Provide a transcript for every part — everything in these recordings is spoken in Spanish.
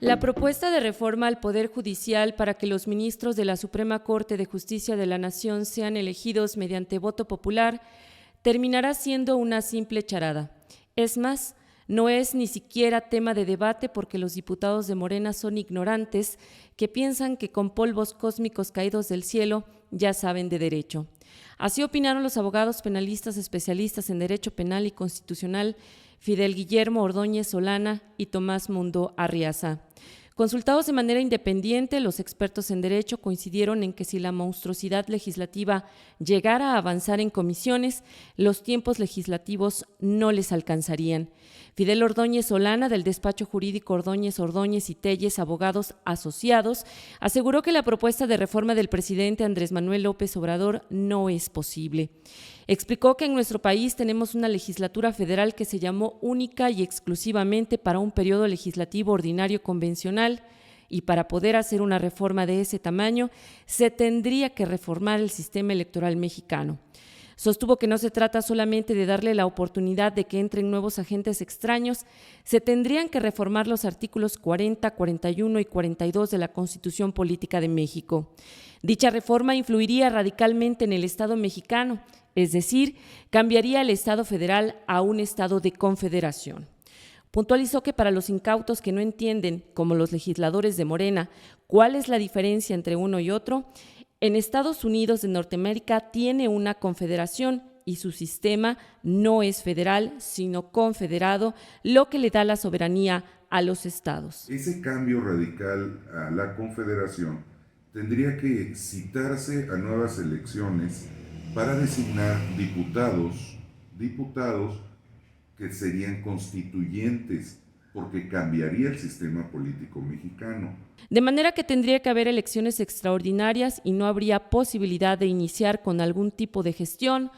La propuesta de reforma al Poder Judicial para que los ministros de la Suprema Corte de Justicia de la Nación sean elegidos mediante voto popular terminará siendo una simple charada. Es más, no es ni siquiera tema de debate porque los diputados de Morena son ignorantes que piensan que con polvos cósmicos caídos del cielo ya saben de derecho. Así opinaron los abogados penalistas especialistas en Derecho Penal y Constitucional Fidel Guillermo Ordóñez Solana y Tomás Mundo Arriaza. Consultados de manera independiente, los expertos en derecho coincidieron en que si la monstruosidad legislativa llegara a avanzar en comisiones, los tiempos legislativos no les alcanzarían. Fidel Ordóñez Solana, del despacho jurídico Ordóñez y Telles, abogados asociados, aseguró que la propuesta de reforma del presidente Andrés Manuel López Obrador no es posible. Explicó que en nuestro país tenemos una legislatura federal que se llamó única y exclusivamente para un periodo legislativo ordinario convencional y para poder hacer una reforma de ese tamaño se tendría que reformar el sistema electoral mexicano. Sostuvo que no se trata solamente de darle la oportunidad de que entren nuevos agentes extraños, se tendrían que reformar los artículos 40, 41 y 42 de la Constitución Política de México. Dicha reforma influiría radicalmente en el Estado mexicano, es decir, cambiaría el Estado federal a un Estado de confederación. Puntualizó que para los incautos que no entienden, como los legisladores de Morena, cuál es la diferencia entre uno y otro, en Estados Unidos de Norteamérica tiene una confederación y su sistema no es federal, sino confederado, lo que le da la soberanía a los estados. Ese cambio radical a la confederación tendría que citarse a nuevas elecciones para designar diputados que serían constituyentes, porque cambiaría el sistema político mexicano. De manera que tendría que haber elecciones extraordinarias y no habría posibilidad de iniciar con algún tipo de gestión,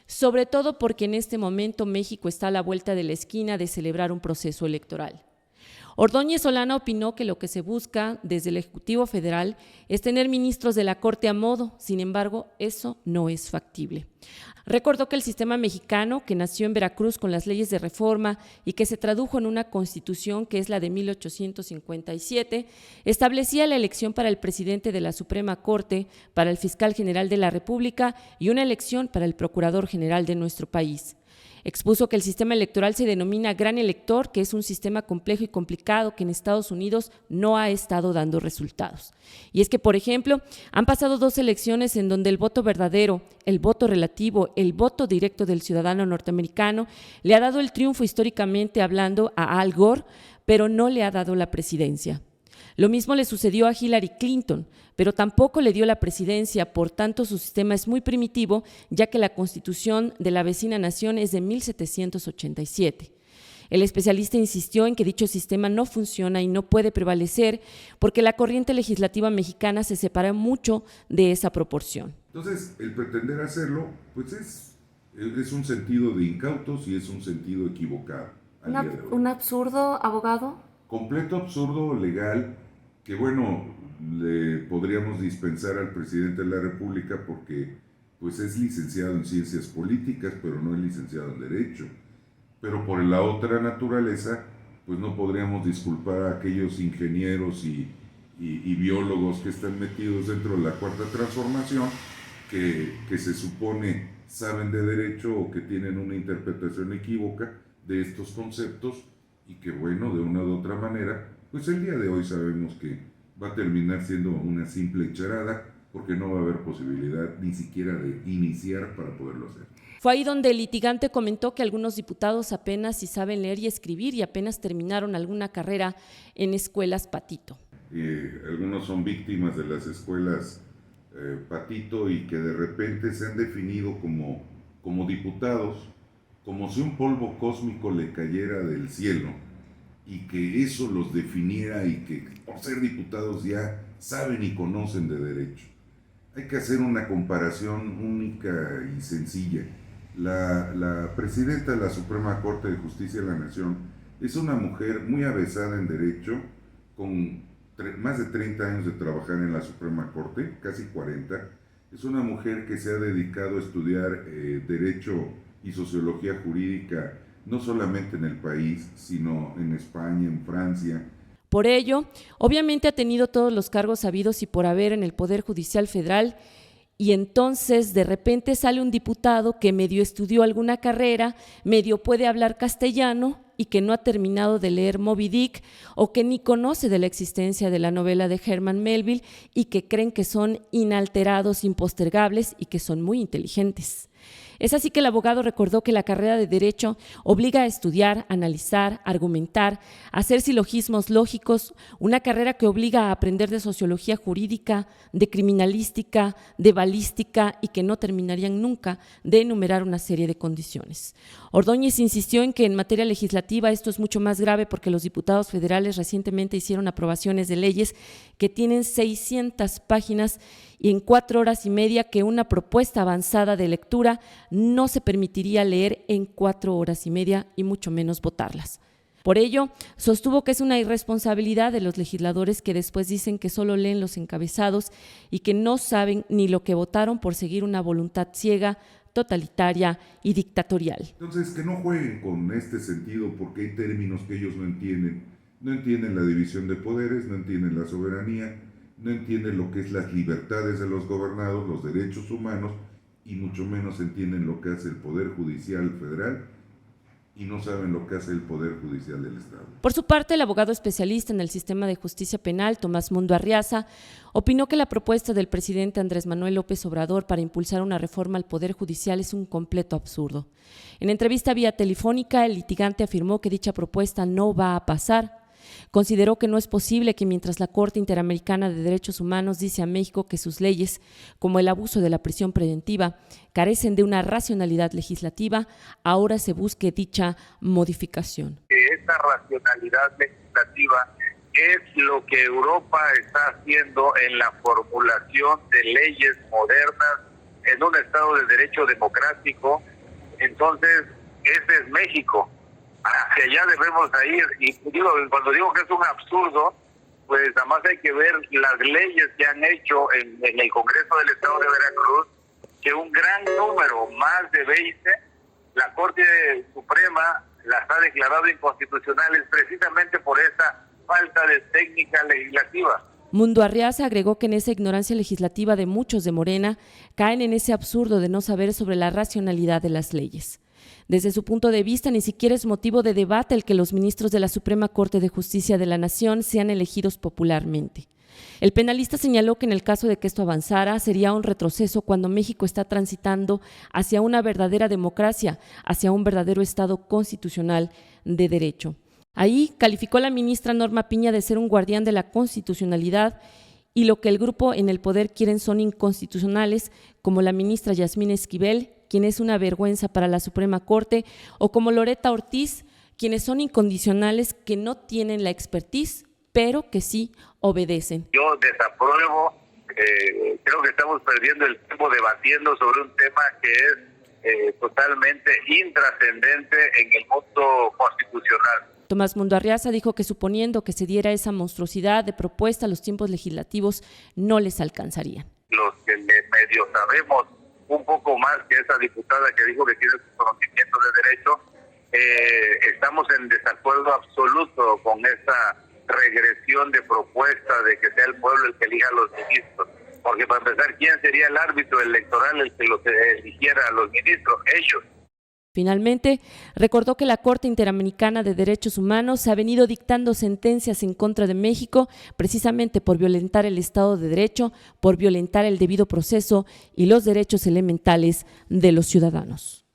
sobre todo porque en este momento México está a la vuelta de la esquina de celebrar un proceso electoral. Ordóñez Solana opinó que lo que se busca desde el Ejecutivo Federal es tener ministros de la Corte a modo, sin embargo, eso no es factible. Recordó que el sistema mexicano, que nació en Veracruz con las leyes de reforma y que se tradujo en una constitución que es la de 1857, establecía la elección para el presidente de la Suprema Corte, para el fiscal general de la República y una elección para el procurador general de nuestro país. Expuso que el sistema electoral se denomina gran elector, que es un sistema complejo y complicado que en Estados Unidos no ha estado dando resultados. Y es que, por ejemplo, han pasado 2 elecciones en donde el voto verdadero, el voto relativo, el voto directo del ciudadano norteamericano le ha dado el triunfo históricamente hablando a Al Gore, pero no le ha dado la presidencia. Lo mismo le sucedió a Hillary Clinton, pero tampoco le dio la presidencia, por tanto su sistema es muy primitivo, ya que la Constitución de la vecina nación es de 1787. El especialista insistió en que dicho sistema no funciona y no puede prevalecer porque la corriente legislativa mexicana se separa mucho de esa proporción. Entonces, el pretender hacerlo, pues es un sentido de incautos y es un sentido equivocado. ¿Un absurdo, abogado? Completo absurdo legal que, bueno, le podríamos dispensar al presidente de la República porque pues es licenciado en ciencias políticas, pero no es licenciado en derecho. Pero por la otra naturaleza, pues no podríamos disculpar a aquellos ingenieros y biólogos que están metidos dentro de la Cuarta Transformación, que se supone saben de derecho o que tienen una interpretación equívoca de estos conceptos y que, bueno, de una u otra manera, pues el día de hoy sabemos que va a terminar siendo una simple charada porque no va a haber posibilidad ni siquiera de iniciar para poderlo hacer. Fue ahí donde el litigante comentó que algunos diputados apenas si saben leer y escribir y apenas terminaron alguna carrera en escuelas Patito. Algunos son víctimas de las escuelas Patito y que de repente se han definido como diputados, como si un polvo cósmico le cayera del cielo y que eso los definiera y que por ser diputados ya saben y conocen de derecho. Hay que hacer una comparación única y sencilla. La presidenta de la Suprema Corte de Justicia de la Nación es una mujer muy avesada en derecho, con más de 30 años de trabajar en la Suprema Corte, casi 40. Es una mujer que se ha dedicado a estudiar derecho y sociología jurídica, no solamente en el país, sino en España, en Francia. Por ello, obviamente ha tenido todos los cargos habidos y por haber en el Poder Judicial Federal, y entonces de repente sale un diputado que medio estudió alguna carrera, medio puede hablar castellano y que no ha terminado de leer Moby Dick o que ni conoce de la existencia de la novela de Herman Melville y que creen que son inalterados, impostergables y que son muy inteligentes. Es así que el abogado recordó que la carrera de Derecho obliga a estudiar, analizar, argumentar, hacer silogismos lógicos, una carrera que obliga a aprender de sociología jurídica, de criminalística, de balística y que no terminarían nunca de enumerar una serie de condiciones. Ordóñez insistió en que en materia legislativa esto es mucho más grave porque los diputados federales recientemente hicieron aprobaciones de leyes que tienen 600 páginas y en 4 horas y media que una propuesta avanzada de lectura no se permitiría leer en 4 horas y media y mucho menos votarlas. Por ello, sostuvo que es una irresponsabilidad de los legisladores que después dicen que solo leen los encabezados y que no saben ni lo que votaron por seguir una voluntad ciega, totalitaria y dictatorial. Entonces, que no jueguen con este sentido porque hay términos que ellos no entienden. No entienden la división de poderes, no entienden la soberanía, no entienden lo que es las libertades de los gobernados, los derechos humanos, y mucho menos entienden lo que hace el Poder Judicial Federal y no saben lo que hace el Poder Judicial del Estado. Por su parte, el abogado especialista en el sistema de justicia penal, Tomás Mundo Arriaza, opinó que la propuesta del presidente Andrés Manuel López Obrador para impulsar una reforma al Poder Judicial es un completo absurdo. En entrevista vía telefónica, el litigante afirmó que dicha propuesta no va a pasar. Consideró que no es posible que mientras la Corte Interamericana de Derechos Humanos dice a México que sus leyes, como el abuso de la prisión preventiva, carecen de una racionalidad legislativa, ahora se busque dicha modificación. Esa racionalidad legislativa es lo que Europa está haciendo en la formulación de leyes modernas en un Estado de Derecho democrático. Entonces, ese es México. Hacia allá debemos ir, y cuando digo que es un absurdo, pues nada más hay que ver las leyes que han hecho en el Congreso del Estado de Veracruz, que un gran número, más de 20, la Corte Suprema las ha declarado inconstitucionales precisamente por esa falta de técnica legislativa. Mundo Arriaza agregó que en esa ignorancia legislativa de muchos de Morena caen en ese absurdo de no saber sobre la racionalidad de las leyes. Desde su punto de vista, ni siquiera es motivo de debate el que los ministros de la Suprema Corte de Justicia de la Nación sean elegidos popularmente. El penalista señaló que en el caso de que esto avanzara, sería un retroceso cuando México está transitando hacia una verdadera democracia, hacia un verdadero Estado constitucional de derecho. Ahí calificó la ministra Norma Piña de ser un guardián de la constitucionalidad y lo que el grupo en el poder quieren son inconstitucionales, como la ministra Yasmín Esquivel, quien es una vergüenza para la Suprema Corte, o como Loreta Ortiz, quienes son incondicionales, que no tienen la expertise, pero que sí obedecen. Yo desapruebo, creo que estamos perdiendo el tiempo debatiendo sobre un tema que es totalmente intrascendente en el mundo constitucional. Tomás Mundo Arriaza dijo que suponiendo que se diera esa monstruosidad de propuesta, los tiempos legislativos no les alcanzarían. Los que medio sabemos un poco más que esa diputada que dijo que tiene sus conocimientos de derecho, estamos en desacuerdo absoluto con esa regresión de propuesta de que sea el pueblo el que elija a los ministros. Porque para empezar, ¿quién sería el árbitro electoral el que los eligiera a los ministros? Ellos. Finalmente, recordó que la Corte Interamericana de Derechos Humanos ha venido dictando sentencias en contra de México precisamente por violentar el Estado de Derecho, por violentar el debido proceso y los derechos elementales de los ciudadanos.